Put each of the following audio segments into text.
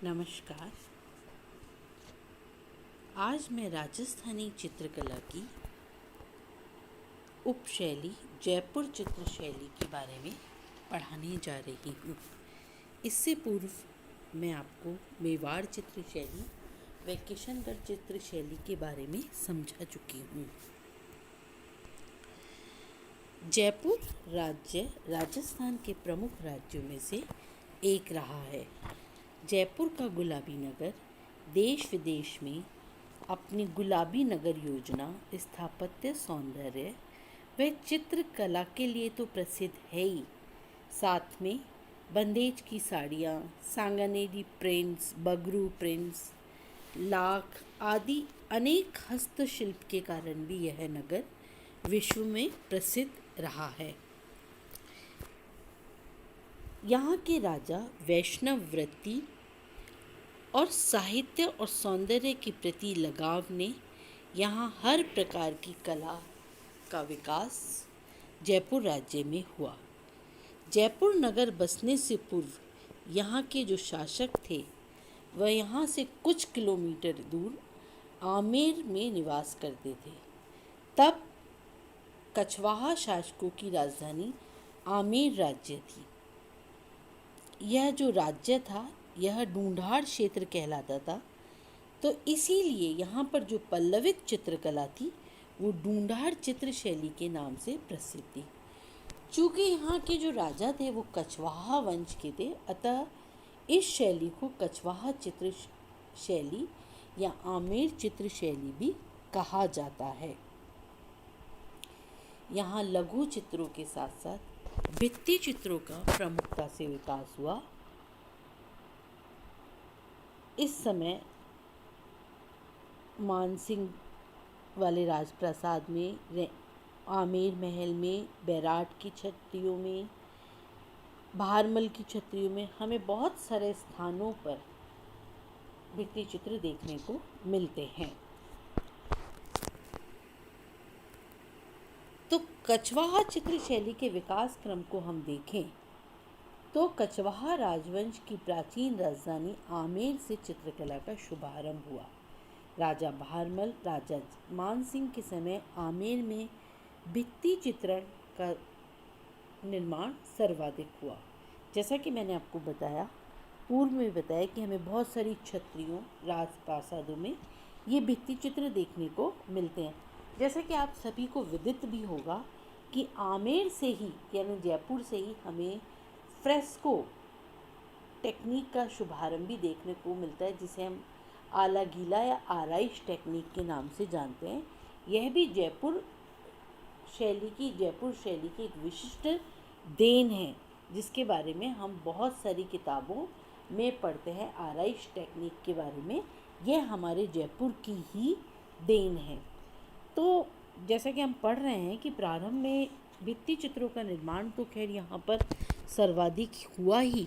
नमस्कार। आज मैं राजस्थानी चित्रकला की उपशैली जयपुर चित्र शैली के बारे में पढ़ाने जा रही हूँ। इससे पूर्व मैं आपको मेवाड़ चित्र शैली व किशनगढ़ चित्र शैली के बारे में समझा चुकी हूँ। जयपुर राज्य राजस्थान के प्रमुख राज्यों में से एक रहा है। जयपुर का गुलाबी नगर देश विदेश में अपनी गुलाबी नगर योजना, स्थापत्य सौंदर्य व चित्रकला के लिए तो प्रसिद्ध है ही, साथ में बंदेज की साड़ियाँ, सांगानेरी प्रिंट्स, बगरू प्रिंट्स, लाख आदि अनेक हस्तशिल्प के कारण भी यह नगर विश्व में प्रसिद्ध रहा है। यहाँ के राजा वैष्णव वृत्ति और साहित्य और सौंदर्य के प्रति लगाव ने यहाँ हर प्रकार की कला का विकास जयपुर राज्य में हुआ। जयपुर नगर बसने से पूर्व यहाँ के जो शासक थे वह यहाँ से कुछ किलोमीटर दूर आमेर में निवास करते थे। तब कछवाहा शासकों की राजधानी आमेर राज्य थी। यह जो राज्य था यह ढूंढाड़ क्षेत्र कहलाता था, तो इसीलिए यहाँ पर जो पल्लवित चित्रकला थी वो ढूंढाड़ चित्र शैली के नाम से प्रसिद्ध थी। चूँकि यहाँ के जो राजा थे वो कछवाहा वंश के थे, अतः इस शैली को कछवाहा चित्र शैली या आमेर चित्र शैली भी कहा जाता है। यहाँ लघु चित्रों के साथ साथ भित्ति चित्रों का प्रमुखता से विकास हुआ। इस समय मानसिंह वाले राजप्रासाद में, आमेर महल में, बैराट की छत्रियों में, भारमल की छत्रियों में हमें बहुत सारे स्थानों पर भित्ति चित्र देखने को मिलते हैं। तो कछवाहा चित्र शैली के विकास क्रम को हम देखें तो कछवाहा राजवंश की प्राचीन राजधानी आमेर से चित्रकला का शुभारंभ हुआ। राजा भारमल, राजा मानसिंह के समय आमेर में भित्ति चित्रण का निर्माण सर्वाधिक हुआ। जैसा कि मैंने आपको पूर्व में बताया कि हमें बहुत सारी छत्रियों, राजप्रासादों में ये भित्ति चित्र देखने को मिलते हैं। जैसा कि आप सभी को विदित भी होगा कि आमेर से ही यानी जयपुर से ही हमें फ्रेस्को टेक्निक का शुभारंभ भी देखने को मिलता है, जिसे हम आला गीला या आराइश टेक्निक के नाम से जानते हैं। यह भी जयपुर शैली की एक विशिष्ट देन है, जिसके बारे में हम बहुत सारी किताबों में पढ़ते हैं। आराइश टेक्निक के बारे में यह हमारे जयपुर की ही देन है। तो जैसा कि हम पढ़ रहे हैं कि प्रारंभ में भित्ति चित्रों का निर्माण तो खैर यहाँ पर सर्वाधिक हुआ ही,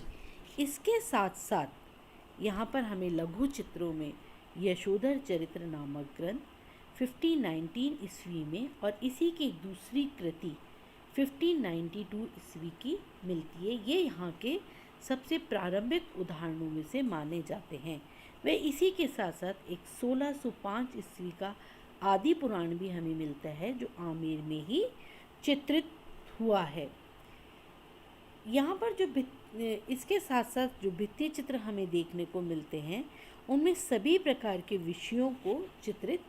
इसके साथ साथ यहाँ पर हमें लघु चित्रों में यशोधर चरित्र नामक ग्रंथ 1519 ईस्वी में और इसी की एक दूसरी कृति 1592 ईस्वी की मिलती है। ये यहाँ के सबसे प्रारंभिक उदाहरणों में से माने जाते हैं। वे इसी के साथ साथ एक 1605 ईस्वी का आदि पुराण भी हमें मिलता है, जो आमेर में ही चित्रित हुआ है। यहाँ पर जो इसके साथ साथ जो भित्ति चित्र हमें देखने को मिलते हैं उनमें सभी प्रकार के विषयों को चित्रित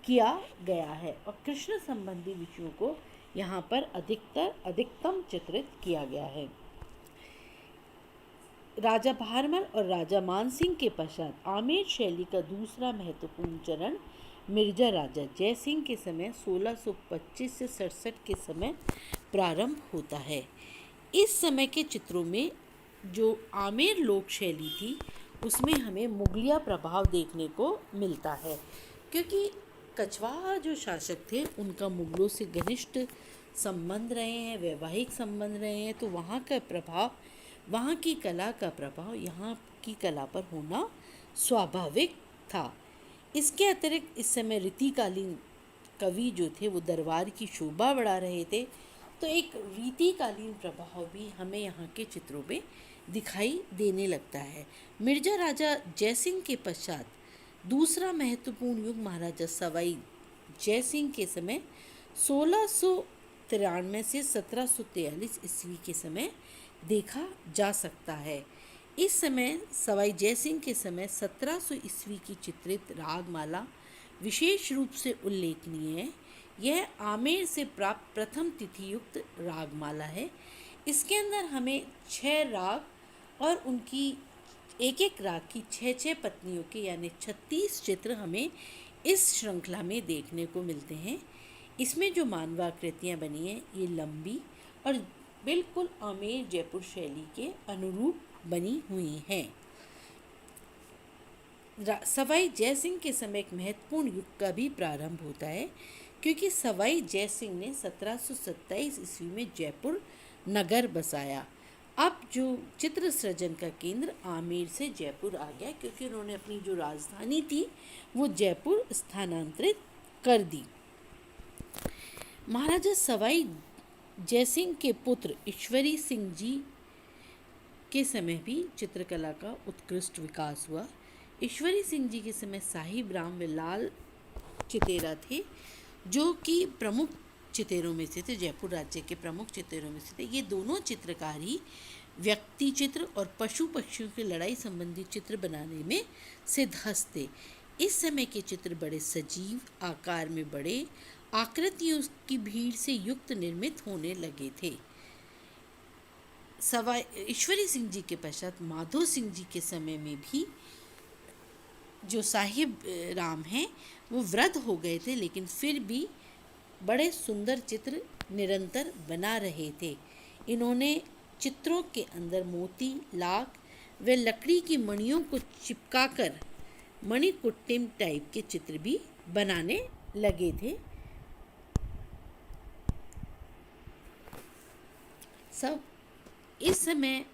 किया गया है और कृष्ण संबंधी विषयों को यहाँ पर अधिकतम चित्रित किया गया है। राजा भारमल और राजा मानसिंह के पश्चात आमेर शैली का दूसरा महत्वपूर्ण चरण मिर्जा राजा जयसिंह के समय 1625 से 67 के समय प्रारंभ होता है। इस समय के चित्रों में जो आमेर लोक शैली थी उसमें हमें मुगलिया प्रभाव देखने को मिलता है, क्योंकि कछवाहा जो शासक थे उनका मुगलों से घनिष्ठ संबंध रहे हैं, वैवाहिक संबंध रहे हैं, तो वहाँ का प्रभाव, वहाँ की कला का प्रभाव यहाँ की कला पर होना स्वाभाविक था। इसके अतिरिक्त इस समय रीतिकालीन कवि जो थे वो दरबार की शोभा बढ़ा रहे थे, तो एक रीतिकालीन प्रभाव भी हमें यहाँ के चित्रों में दिखाई देने लगता है। मिर्जा राजा जयसिंह के पश्चात दूसरा महत्वपूर्ण युग महाराजा सवाई जयसिंह के समय 1693 से 1743 ईस्वी के समय देखा जा सकता है। इस समय सवाई जयसिंह के समय 1700 ईस्वी की चित्रित रागमाला विशेष रूप से उल्लेखनीय है। यह आमेर से प्राप्त प्रथम तिथि युक्त रागमाला है। इसके अंदर हमें 6 राग और उनकी एक एक राग की 6 पत्नियों के यानी 36 चित्र हमें इस श्रृंखला में देखने को मिलते हैं। इसमें जो मानवाकृतियाँ बनी हैं ये लंबी और बिल्कुल आमेर जयपुर शैली के अनुरूप बनी हुई हैं। सवाई जयसिंह के समय एक महत्वपूर्ण युग का भी प्रारंभ होता है, क्योंकि सवाई जयसिंह ने 1727 ईस्वी में जयपुर नगर बसाया। अब जो चित्र सृजन का केंद्र आमेर से जयपुर आ गया, क्योंकि उन्होंने अपनी जो राजधानी थी वो जयपुर स्थानांतरित कर दी। महाराजा सवाई जयसिंह के पुत्र ईश्वरी सिंह जी के समय भी चित्रकला का उत्कृष्ट विकास हुआ। ईश्वरी सिंह जी के समय साहिब राम व लाल चितेरा थे, जो कि प्रमुख चितेरों में से थे, जयपुर राज्य के प्रमुख चितेरों में से थे। ये दोनों चित्रकार ही व्यक्ति चित्र और पशु पक्षियों की लड़ाई संबंधी चित्र बनाने में सिद्धहस्त थे। इस समय के चित्र बड़े सजीव, आकार में बड़े, आकृतियों की भीड़ से युक्त निर्मित होने लगे थे। सवाई ईश्वरी सिंह जी के पश्चात माधो सिंह जी के समय में भी जो साहिब राम हैं वो वृद्ध हो गए थे, लेकिन फिर भी बड़े सुंदर चित्र निरंतर बना रहे थे। इन्होंने चित्रों के अंदर मोती, लाख व लकड़ी की मणियों को चिपकाकर मणिकुट्टिम टाइप के चित्र भी बनाने लगे थे। सब इस समय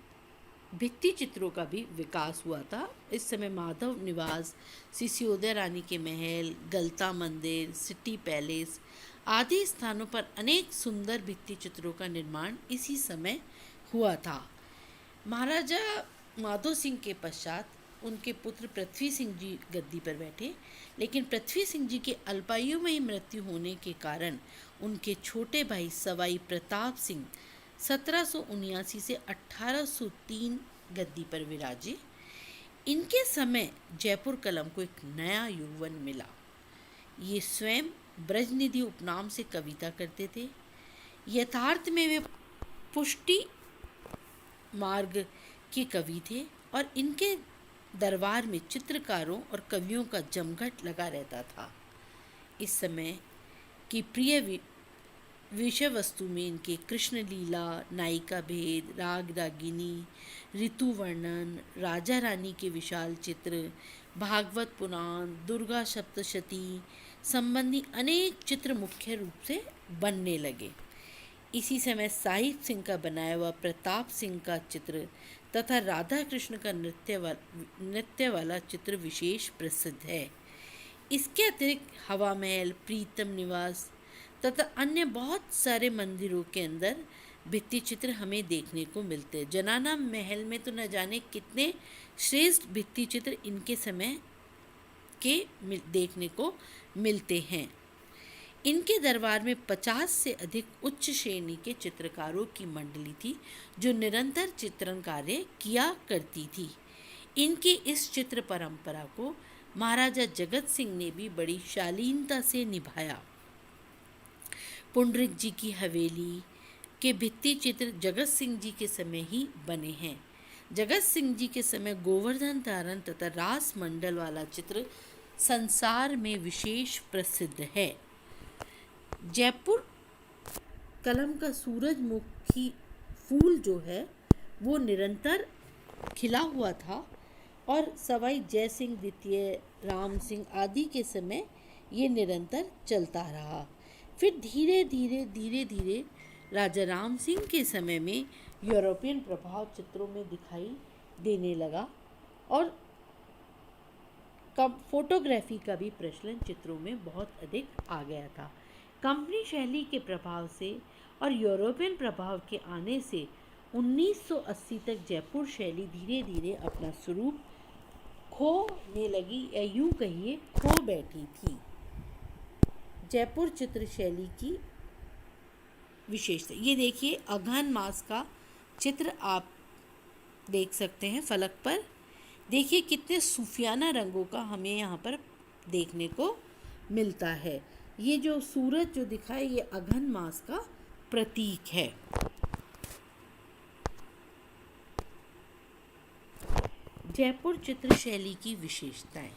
भित्ति चित्रों का भी विकास हुआ था। इस समय माधव निवास, सिसोदिया रानी के महल, गलता मंदिर, सिटी पैलेस आदि स्थानों पर अनेक सुंदर भित्ति चित्रों का निर्माण इसी समय हुआ था। महाराजा माधो सिंह के पश्चात उनके पुत्र पृथ्वी सिंह जी गद्दी पर बैठे, लेकिन पृथ्वी सिंह जी के अल्पायु में ही मृत्यु होने के कारण उनके छोटे भाई सवाई प्रताप सिंह 1779 से 1803 गद्दी पर विराजे। इनके समय जयपुर कलम को एक नया यौवन मिला। ये स्वयं ब्रजनिधि उपनाम से कविता करते थे। यथार्थ में वे पुष्टि मार्ग के कवि थे और इनके दरबार में चित्रकारों और कवियों का जमघट लगा रहता था। इस समय की प्रिय विषय वस्तु में इनके कृष्ण लीला, नायिका भेद, राग रागिनी, ऋतु वर्णन, राजा रानी के विशाल चित्र, भागवत पुराण, दुर्गा सप्तशती संबंधी अनेक चित्र मुख्य रूप से बनने लगे। इसी समय साहिब सिंह का बनाया हुआ प्रताप सिंह का चित्र तथा राधा कृष्ण का नृत्य वाला चित्र विशेष प्रसिद्ध है। इसके अतिरिक्त हवा महल, प्रीतम निवास तथा अन्य बहुत सारे मंदिरों के अंदर भित्ति चित्र हमें देखने को मिलते हैं। जनाना महल में तो न जाने कितने श्रेष्ठ भित्ति चित्र इनके समय के देखने को मिलते हैं। इनके दरबार में 50 से अधिक उच्च श्रेणी के चित्रकारों की मंडली थी, जो निरंतर चित्रण कार्य किया करती थी। इनकी इस चित्र परंपरा को महाराजा जगत सिंह ने भी बड़ी शालीनता से निभाया। पुंडरीक जी की हवेली के भित्ति चित्र जगत सिंह जी के समय ही बने हैं। जगत सिंह जी के समय गोवर्धन धारण तथा रास मंडल वाला चित्र संसार में विशेष प्रसिद्ध है। जयपुर कलम का सूरजमुखी फूल जो है वो निरंतर खिला हुआ था और सवाई जय सिंह द्वितीय, राम सिंह आदि के समय ये निरंतर चलता रहा। फिर धीरे धीरे राजा राम सिंह के समय में यूरोपियन प्रभाव चित्रों में दिखाई देने लगा और फोटोग्राफी का भी प्रचलन चित्रों में बहुत अधिक आ गया था। कंपनी शैली के प्रभाव से और यूरोपियन प्रभाव के आने से 1980 तक जयपुर शैली धीरे धीरे अपना स्वरूप खोने लगी, या यूं कहिए खो बैठी थी। जयपुर चित्र शैली की विशेषता, ये देखिए अगहन मास का चित्र आप देख सकते हैं फलक पर। देखिए कितने सूफियाना रंगों का हमें यहाँ पर देखने को मिलता है। ये जो सूरज जो दिखा है, ये अगहन मास का प्रतीक है। जयपुर चित्र शैली की विशेषताएं।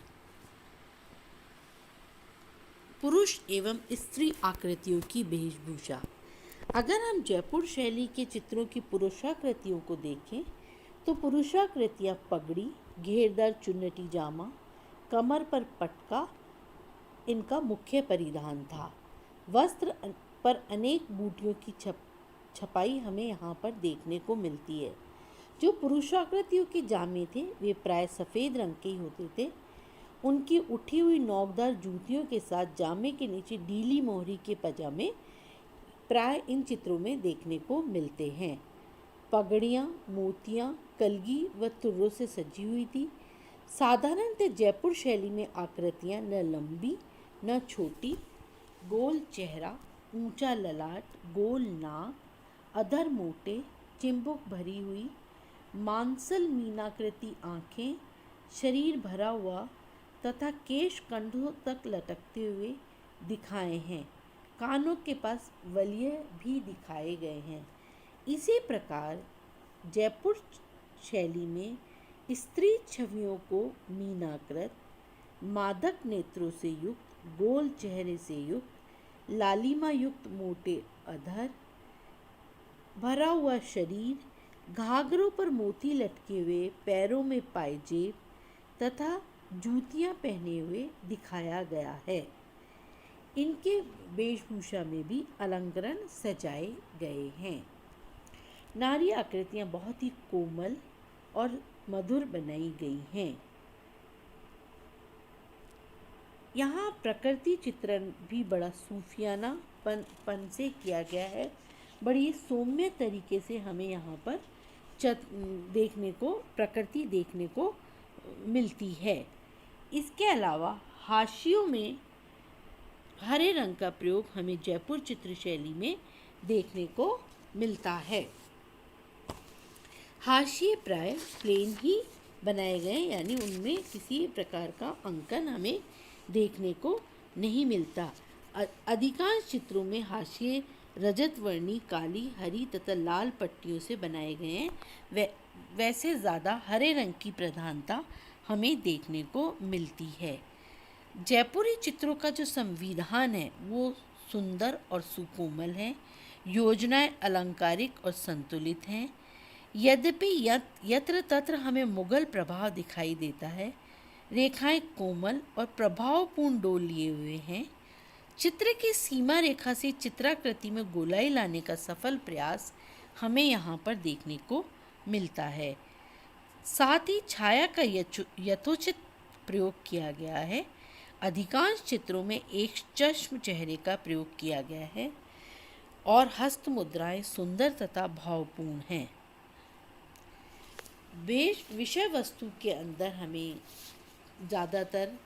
पुरुष एवं स्त्री आकृतियों की वेशभूषा। अगर हम जयपुर शैली के चित्रों की पुरुषाकृतियों को देखें तो पुरुषाकृतियां पगड़ी, घेरदार चुन्नटी जामा, कमर पर पटका इनका मुख्य परिधान था। वस्त्र पर अनेक बूटियों की छपाई हमें यहाँ पर देखने को मिलती है। जो पुरुषाकृतियों के जामे थे वे प्राय सफ़ेद रंग के ही होते थे। उनकी उठी हुई नोकदार जूतियों के साथ जामे के नीचे ढीली मोहरी के पजामे प्राय इन चित्रों में देखने को मिलते हैं। पगड़ियाँ, मोतियाँ, कलगी व तुर्रों से सजी हुई थी। साधारणतः जयपुर शैली में आकृतियाँ न लंबी न छोटी, गोल चेहरा, ऊंचा ललाट, गोल नाक, अधर मोटे, चिंबुक भरी हुई, मांसल मीनाकृति आँखें, शरीर भरा हुआ तथा केश कंधों तक लटकते हुए दिखाए हैं। कानों के पास वलय भी दिखाए गए हैं। इसी प्रकार जयपुर शैली में स्त्री छवियों को मीनाकृत, मादक नेत्रों से युक्त, गोल चेहरे से युक्त, लालिमा युक्त मोटे अधर, भरा हुआ शरीर, घाघरों पर मोती लटके हुए, पैरों में पायजेब तथा जूतियां पहने हुए दिखाया गया है। इनके वेशभूषा में भी अलंकरण सजाए गए हैं। नारी आकृतियां बहुत ही कोमल और मधुर बनाई गई हैं। यहाँ प्रकृति चित्रण भी बड़ा सूफियाना पन से किया गया है। बड़ी सौम्य तरीके से हमें यहाँ पर प्रकृति देखने को मिलती है। इसके अलावा हाशियों में हरे रंग का प्रयोग हमें जयपुर चित्र शैली में देखने को मिलता है। हाशिए प्राय प्लेन ही बनाए गए, यानी उनमें किसी प्रकार का अंकन हमें देखने को नहीं मिलता। अधिकांश चित्रों में हाशिए रजत वर्णी, काली, हरी तथा लाल पट्टियों से बनाए गए हैं। वैसे ज़्यादा हरे रंग की प्रधानता हमें देखने को मिलती है। जयपुरी चित्रों का जो संविधान है वो सुंदर और सुकोमल है। योजनाएं अलंकारिक और संतुलित हैं। यद्यपि यत्र तत्र हमें मुगल प्रभाव दिखाई देता है। रेखाएं कोमल और प्रभावपूर्ण डोल लिए हुए हैं। चित्र की सीमा रेखा से चित्राकृति में गोलाई लाने का सफल प्रयास हमें यहाँ पर देखने को मिलता है। साथ ही छाया का यथोचित प्रयोग किया गया है। अधिकांश चित्रों में एक चश्म चेहरे का प्रयोग किया गया है और हस्त मुद्राएं सुंदर तथा भावपूर्ण हैं। विषय वस्तु के अंदर हमें ज़्यादातर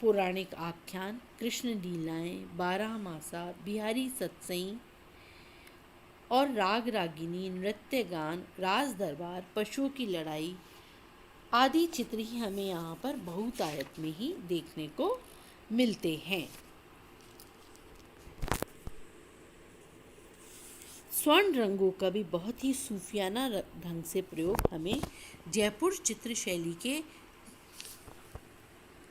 पौराणिक आख्यान, कृष्ण लीलाएं, बारहमासा, बिहारी सत्सई और राग रागिनी, नृत्य गान, राज दरबार, पशुओं की लड़ाई आदि चित्र ही हमें यहाँ पर बहुतायत में ही देखने को मिलते हैं। स्वर्ण रंगों का भी बहुत ही सूफियाना ढंग से प्रयोग हमें जयपुर चित्र शैली के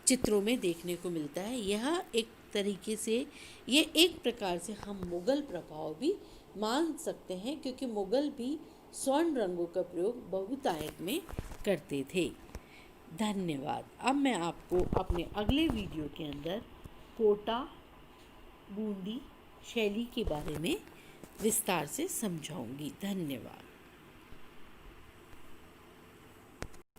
चित्रों में देखने को मिलता है। यह एक तरीके से, ये एक प्रकार से हम मुगल प्रभाव भी मान सकते हैं, क्योंकि मुगल भी स्वर्ण रंगों का प्रयोग बहुतायत में करते थे। धन्यवाद। अब मैं आपको अपने अगले वीडियो के अंदर कोटा बूंदी शैली के बारे में विस्तार से समझाऊंगी। धन्यवाद।